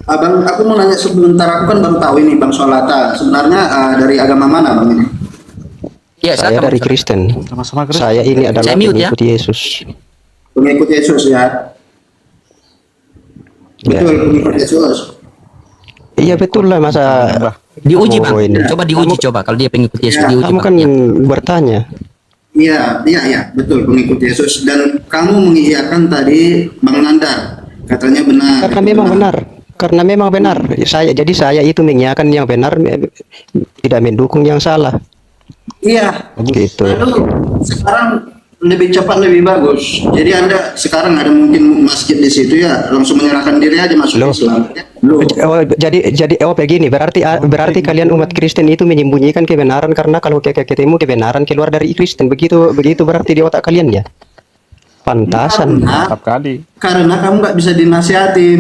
Abang, aku mau nanya sebentar, aku kan baru tahu ini Bang soal Latar. Sebenarnya dari agama mana Bang ini? Ya, Saya silakan. dari Kristen. Sama-sama Kristen. Saya ini adalah Saya mute ya. pengikut Yesus. Pengikut Yesus ya? Ya. Betul, pengikut Yesus. Iya betul lah, masa Diuji, Bang. Oh, ini. Coba diuji coba kalau dia pengikut Yesus, Ya, diuji, kamu Bang. kan Ya. bertanya. Iya, betul pengikut Yesus. Dan kamu mengiyakan tadi Bang Nanda, katanya benar. Karena memang benar. Karena memang benar. Saya itu mengiyakan yang benar, tidak mendukung yang salah. Iya. Gitu. Lalu sekarang lebih cepat lebih bagus. Jadi Anda sekarang ada mungkin masjid di situ ya, langsung menyerahkan diri aja masuk Loh. Islam. Loh. Oh begini, berarti kalian umat Kristen itu menyembunyikan kebenaran, karena kalau ketemu kebenaran keluar dari Kristen, begitu berarti di otak kalian ya. Pantasan. Mantap kali. Karena kamu nggak bisa dinasihatin.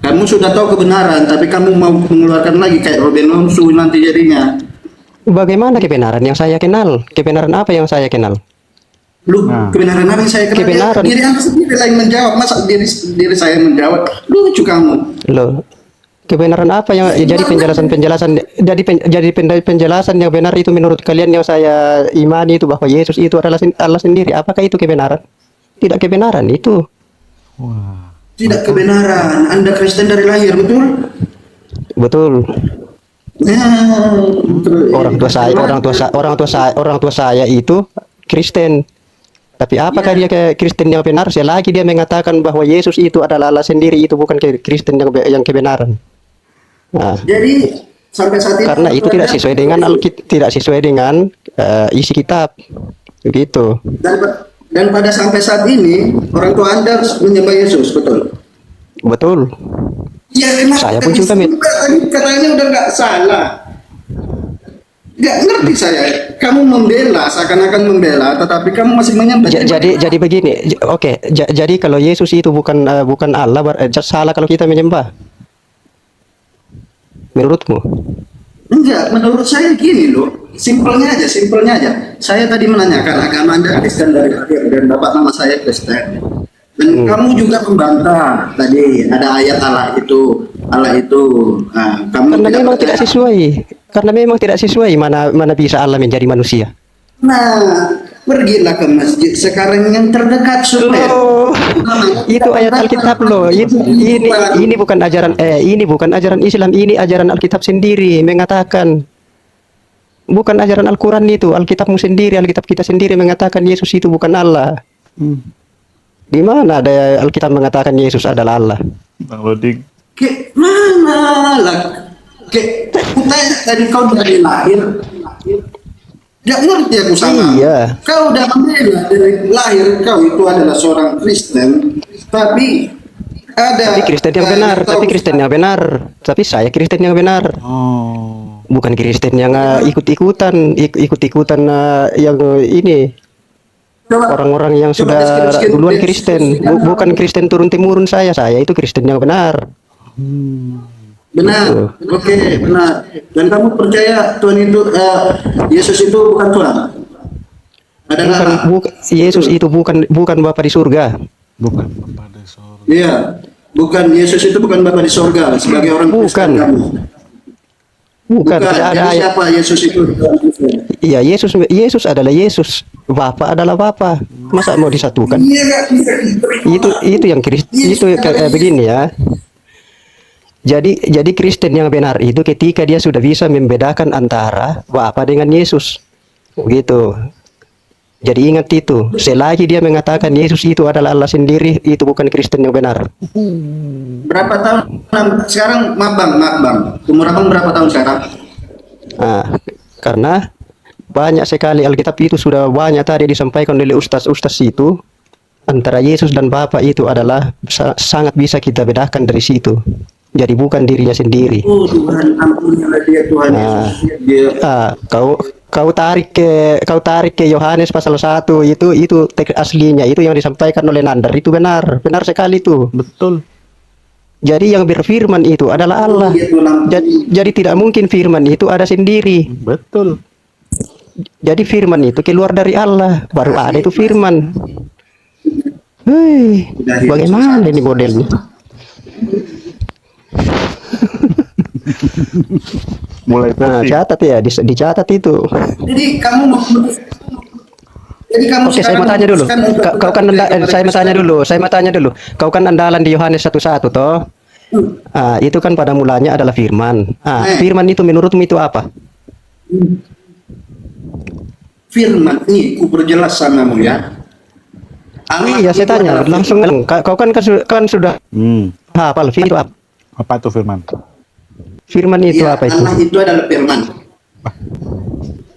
Kamu sudah tahu kebenaran, tapi kamu mau mengeluarkan lagi kayak Robin Lomsu nanti jadinya. Bagaimana kebenaran yang saya kenal? Kebenaran apa yang saya kenal? Lu Nah. kebenaran apa yang saya kenal? Kebenaran. Diri Anda sendiri lah yang menjawab. Masa diri saya menjawab? Lucu kamu. Loh, kebenaran apa yang jadi penjelasan yang benar itu menurut kalian yang saya imani itu bahwa Yesus itu adalah Allah sendiri? Apakah itu kebenaran? Tidak kebenaran itu. Wah. Tidak kebenaran. Anda Kristen dari lahir, betul? Betul. Ya, betul. Orang tua saya itu Kristen. Tapi apakah dia ke Kristen yang benar? Selagi dia mengatakan bahwa Yesus itu adalah Allah sendiri, itu bukan Kristen yang kebenaran. Nah, Jadi sampai saat ini karena itu tidak sesuai dengan isi kitab. Begitu. dan pada sampai saat ini orang tua Anda menyembah Yesus, betul? Betul. Ya, kenapa Saya pun juga, katanya udah nggak salah. Nggak ngerti saya. Kamu membela, seakan-akan membela, tetapi kamu masih menyembah. Jadi begini. Oke, jadi kalau Yesus itu bukan Allah, salah kalau kita menyembah. Menurutmu? Enggak, menurut saya gini loh. Simpelnya aja. Saya tadi menanyakan agama Anda Kristen dari lahir dan Bapak nama saya Kristen. Dan kamu juga membantah tadi ada ayat Allah itu. Nah, kamu Karena memang percaya. tidak sesuai. Karena memang tidak sesuai, mana bisa Allah menjadi manusia. Nah, pergilah ke masjid sekarang yang terdekat supaya. Itu ayat Alkitab loh. Ini bukan ajaran Islam, ini ajaran Alkitab sendiri mengatakan. Bukan ajaran Al-Quran itu, Alkitabmu sendiri, Alkitab kita sendiri mengatakan Yesus itu bukan Allah. Di mana ada Alkitab mengatakan Yesus adalah Allah? Bang Lodik. Ke mana lah? Kutanya tadi kau dari lahir. Gak ngerti aku sama. Iya. Kau udah membela dari lahir kau itu adalah seorang Kristen, tapi ada. Tapi Kristen yang benar. Tapi saya Kristen yang benar. Oh. Bukan Kristen yang ikut-ikutan yang ini. Orang-orang yang sudah duluan Kristen, bukan Kristen turun temurun saya itu Kristen yang benar. Benar, oke, benar. Dan kamu percaya Tuhan itu, Yesus itu bukan Tuhan? Yesus itu bukan Bapa di surga. Bukan Bapak di sorga. Iya, bukan Yesus itu bukan Bapa di sorga sebagai orang Kristen kamu. Bukan, tidak ada jadi ayat. siapa Yesus itu? Iya, Yesus adalah Yesus, Bapa adalah Bapa. Masa mau disatukan? Iya, nggak bisa. Itu yang Kristen itu begini ya. Jadi Kristen yang benar itu ketika dia sudah bisa membedakan antara Bapa dengan Yesus. Begitu. Jadi ingat itu, selagi dia mengatakan Yesus itu adalah Allah sendiri, itu bukan Kristen yang benar. Berapa tahun sekarang? Maaf bang. Umur abang berapa tahun sekarang? Nah, karena banyak sekali Alkitab itu sudah banyak tadi disampaikan oleh ustaz-ustaz itu, antara Yesus dan Bapa itu adalah sangat bisa kita bedakan dari situ. Jadi bukan dirinya sendiri. Oh Tuhan, ampunilah dia Tuhan Yesus. Dia. Kau tarik ke Yohanes pasal 1 itu teks aslinya, itu yang disampaikan oleh Nandar, itu benar sekali itu. Betul. Jadi yang berfirman itu adalah Allah. Jadi tidak mungkin firman itu ada sendiri. Betul. Jadi firman itu keluar dari Allah, baru ada itu firman. Hei, bagaimana ini modelnya? Mulai Nah, pusing. catat ya, dicatat itu. Jadi kamu mau jadi kamu Oke, saya mau sekarang tanya dulu. memutuskan untuk Kau kan saya mau tanya dulu. Saya mau tanya dulu. Kau kan andalan di Yohanes 1:1 toh? Itu kan pada mulanya adalah firman. Firman itu menurutmu itu apa? firman nih, ku perjelas samamu ya. Allah Iya, saya itu tanya adalah langsung. firman. Kau kan sudah hafal firman itu apa? Apa itu firman? Firman itu Iya, apa itu? Allah itu adalah firman.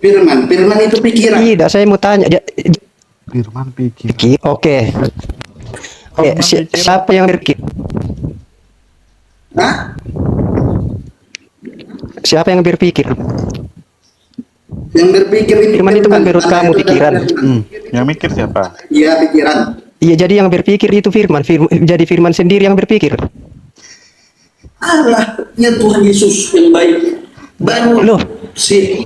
Firman itu pikiran. Tidak, saya mau tanya. Firman pikir. Oke. Oke, siapa yang berpikir? Hah? Siapa yang berpikir? Yang berpikir itu Firman itu kan menurut Allah kamu itu adalah pikiran. firman. Yang mikir siapa? Iya, pikiran. Iya, jadi yang berpikir itu firman. Jadi firman sendiri yang berpikir. Allah, ya Tuhan Yesus yang baik. Baru Loh. si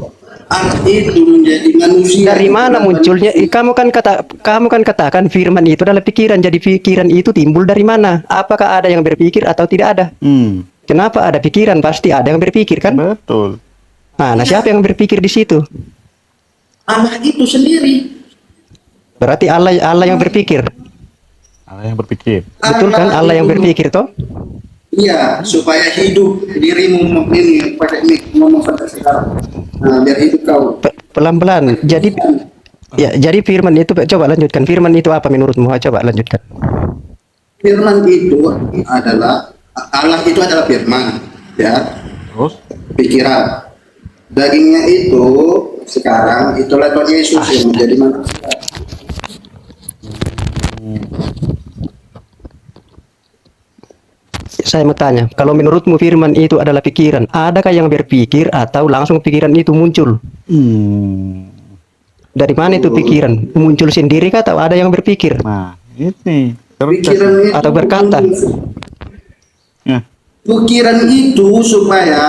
Allah itu menjadi manusia. Dari mana munculnya? Kamu kan katakan firman itu adalah pikiran. Jadi pikiran itu timbul dari mana? Apakah ada yang berpikir atau tidak ada? Kenapa ada pikiran? Pasti ada yang berpikir kan? Betul. Nah, siapa yang berpikir di situ? Allah itu sendiri. Berarti Allah yang berpikir. Allah yang berpikir. Betul kan? Allah yang berpikir toh? Iya, supaya hidup dirimu ini pakai mic ngomong pada sekarang. Nah, biar hidup kau. Pelan-pelan. Jadi firman itu coba lanjutkan. Firman itu apa menurutmu? Coba lanjutkan. Firman itu adalah Allah itu adalah firman, ya. Terus? Pikiran. Dagingnya itu sekarang itulah Tuhan Yesus yang menjadi manusia. Saya mau tanya, kalau menurutmu firman itu adalah pikiran, adakah yang berpikir atau langsung pikiran itu muncul? Dari mana itu pikiran? Muncul sendiri kah atau ada yang berpikir? Nah, ini. Pikiran itu Atau berkata? Ya. Pikiran itu supaya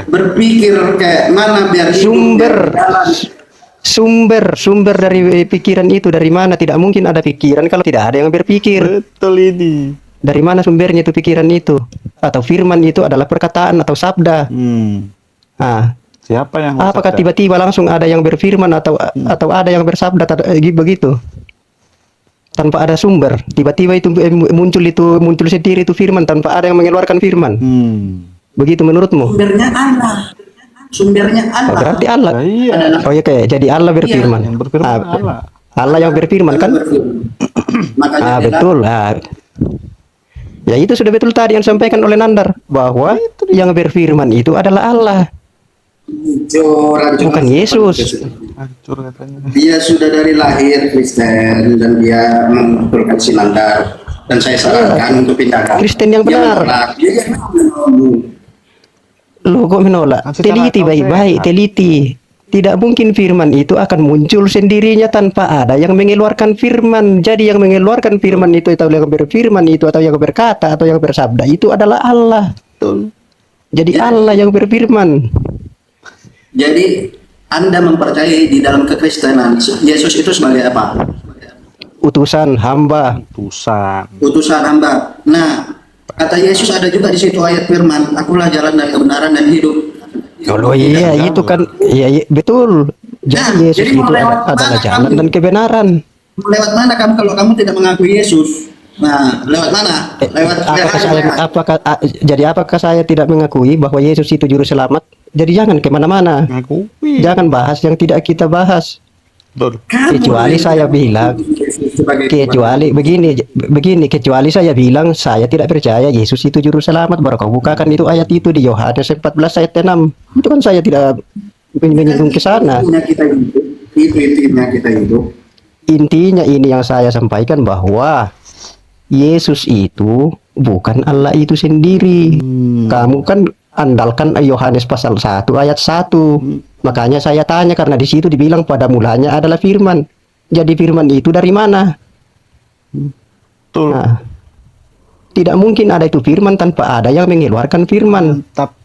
berpikir kayak mana biar hidup Sumber dari pikiran itu dari mana? Tidak mungkin ada pikiran kalau tidak ada yang berpikir. Betul ini. Dari mana sumbernya itu pikiran itu? Atau firman itu adalah perkataan atau sabda? Nah, Siapa yang apakah bersabda? tiba-tiba langsung ada yang berfirman atau ada yang bersabda begitu? Tanpa ada sumber, tiba-tiba itu muncul sendiri itu firman tanpa ada yang mengeluarkan firman. Begitu menurutmu? Sumbernya Oh, Allah. berarti Allah. Iya. Oh ya, kayak jadi Allah berfirman. Yang berfirman Allah. Allah yang berfirman kan? Makanya dia Betul. Ya itu sudah betul tadi yang disampaikan oleh Nandar bahwa yang berfirman itu adalah Allah, bukan Yesus. Hancur katanya. Dia sudah dari lahir Kristen dan dia mengutulkan si Nandar dan saya sarankan untuk pindahkan. Kristen yang benar. Dia menolak. Loh, kok menolak? Kan secara Teliti akal baik-baik, sehat. teliti. Tidak mungkin firman itu akan muncul sendirinya tanpa ada yang mengeluarkan firman. Jadi yang mengeluarkan firman itu atau yang berfirman itu atau yang berkata atau yang bersabda itu adalah Allah. Jadi Allah yang berfirman. Jadi Anda mempercayai di dalam kekristenan Yesus itu sebagai apa? Utusan hamba. Utusan hamba. Nah, kata Yesus ada juga di situ ayat firman, akulah jalan dan kebenaran dan hidup. Oh iya, itu kan iya, betul. Jadi Nah, Yesus jadi itu mau lewat adalah mana jalan kamu? dan kebenaran. Lewat mana kamu kalau kamu tidak mengakui Yesus? Nah, lewat mana? Lewat Apakah saya tidak mengakui bahwa Yesus itu juru selamat? Jadi jangan kemana-mana. Ngakui. Jangan bahas yang tidak kita bahas. Betul. Kecuali saya bilang, kecuali kecuali saya bilang saya tidak percaya Yesus itu juru selamat. Baru kau bukakan itu ayat itu di Yohanes 14 ayat 6. Itu kan saya tidak menyinggung ke sana. Itu intinya kita hidup. Intinya ini yang saya sampaikan bahwa Yesus itu bukan Allah itu sendiri. Kamu kan andalkan Yohanes pasal 1 ayat 1. Makanya saya tanya karena di situ dibilang pada mulanya adalah firman. Jadi firman itu dari mana? Betul. Nah, tidak mungkin ada itu firman tanpa ada yang mengeluarkan firman. Mantap.